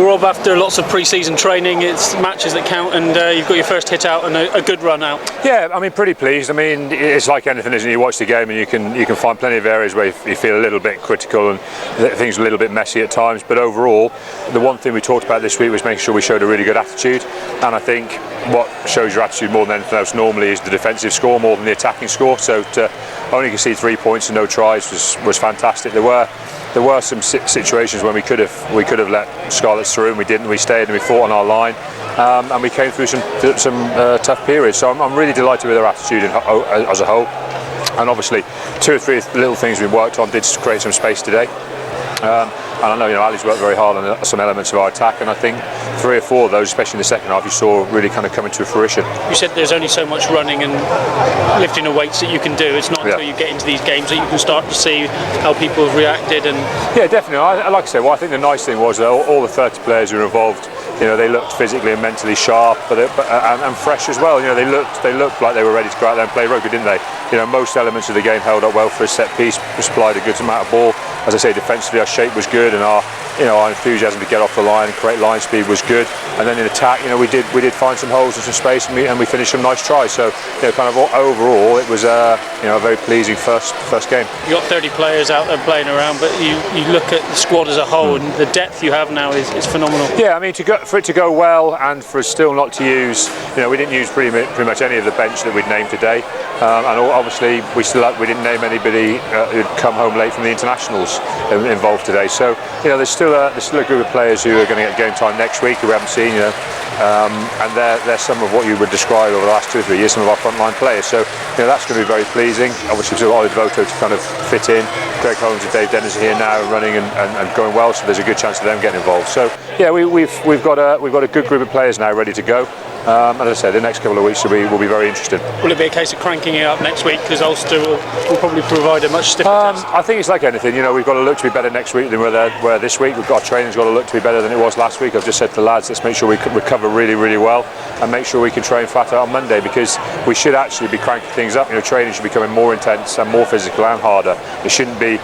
We're all after lots of pre-season training. It's matches that count, and you've got your first hit out and a good run out. Yeah, I mean, pretty pleased. I mean, it's like anything, isn't it? You watch the game and you can find plenty of areas where you feel a little bit critical and things are a little bit messy at times. But overall, the one thing we talked about this week was making sure we showed a really good attitude. And I think what shows your attitude more than anything else normally is the defensive score more than the attacking score. So to only concede 3 points and no tries was fantastic. There were some situations when we could have let Scarlets through, and we didn't. We stayed and we fought on our line, and we came through some tough periods. So I'm really delighted with our attitude as a whole. And obviously, 2 or 3 little things we worked on did create some space today. And I know, Ali's worked very hard on some elements of our attack, and I think 3 or 4 of those, especially in the second half, you saw really kind of coming to fruition. You said there's only so much running and lifting of weights that you can do. It's not until you get into these games that you can start to see how people have reacted. And yeah, definitely. Like I said, I think the nice thing was that all the 30 players who were involved, they looked physically and mentally sharp, and fresh as well. They looked like they were ready to go out there and play rugby, didn't they? Most elements of the game held up well for a set piece, supplied a good amount of ball. As I say, defensively our shape was good, and our enthusiasm to get off the line and create line speed was good. And then in attack, we did find some holes and some space, and we finished some nice tries. So kind of overall, it was a very pleasing first game. You got 30 players out there playing around, but you look at the squad as a whole, and the depth you have now is phenomenal. Yeah, I mean, for it to go well, and for us still not to use, we didn't use pretty much any of the bench that we'd named today, and obviously we didn't name anybody who'd come home late from the internationals involved today. So there's still a group of players who are going to get game time next week who we haven't seen, and they're some of what you would describe over the last 2 or 3 years, some of our frontline players. So that's going to be very pleasing. Obviously, we've got Ollie Devoto to kind of fit in. Greg Holmes and Dave Dennis are here now and running and going well, so there's a good chance of them getting involved. So yeah, we've got a good group of players now ready to go. And as I said, the next couple of weeks will be very interesting. Will it be a case of cranking it up next week, because Ulster will probably provide a much stiffer test? I think it's like anything. We've got to look to be better next week than we're this week. We've got our training's got to look to be better than it was last week. I've just said to the lads, let's make sure we recover really, really well, and make sure we can train flat out on Monday, because we should actually be cranking things up. Training should be becoming more intense and more physical and harder. It shouldn't be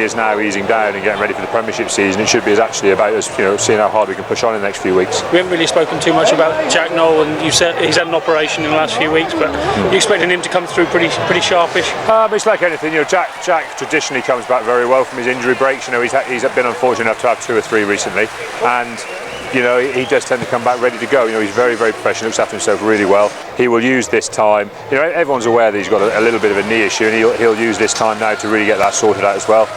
as now easing down and getting ready for the Premiership season. It should be as actually about us, seeing how hard we can push on in the next few weeks. We haven't really spoken too much about Jack Nowell, and you said he's had an operation in the last few weeks, but you expecting him to come through pretty sharpish? It's like anything. Jack traditionally comes back very well from his injury breaks. He's been unfortunate enough to have 2 or 3 recently, and he does tend to come back ready to go. He's very, very professional, looks after himself really well. He will use this time. Everyone's aware that he's got a little bit of a knee issue, and he'll use this time now to really get that sorted out as well.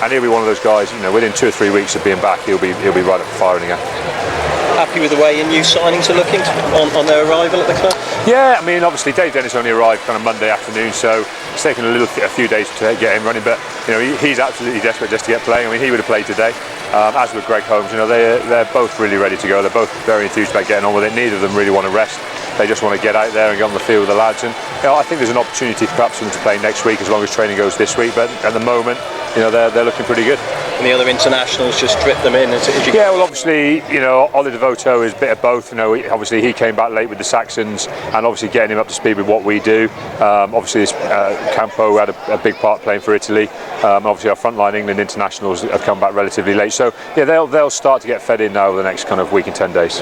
And he'll be one of those guys. Within 2 or 3 weeks of being back, he'll be right up firing again. Happy with the way your new signings are looking on their arrival at the club? Yeah, I mean, obviously Dave Dennis only arrived kind of Monday afternoon, so it's taken a few days to get him running, but he's absolutely desperate just to get playing. I mean, he would have played today, as with Greg Holmes. They're both really ready to go. They're both very enthused about getting on with it. Neither of them really want to rest. They just want to get out there and get on the field with the lads, and I think there's an opportunity for perhaps them to play next week, as long as training goes this week, but at the moment they're looking pretty good. And the other internationals just drip them in as you... Yeah, well, obviously, Ollie Devoto is a bit of both. Obviously he came back late with the Saxons, and obviously getting him up to speed with what we do. Obviously, Campo had a big part playing for Italy. Obviously, our frontline England internationals have come back relatively late. So yeah, they'll start to get fed in now over the next kind of week and 10 days.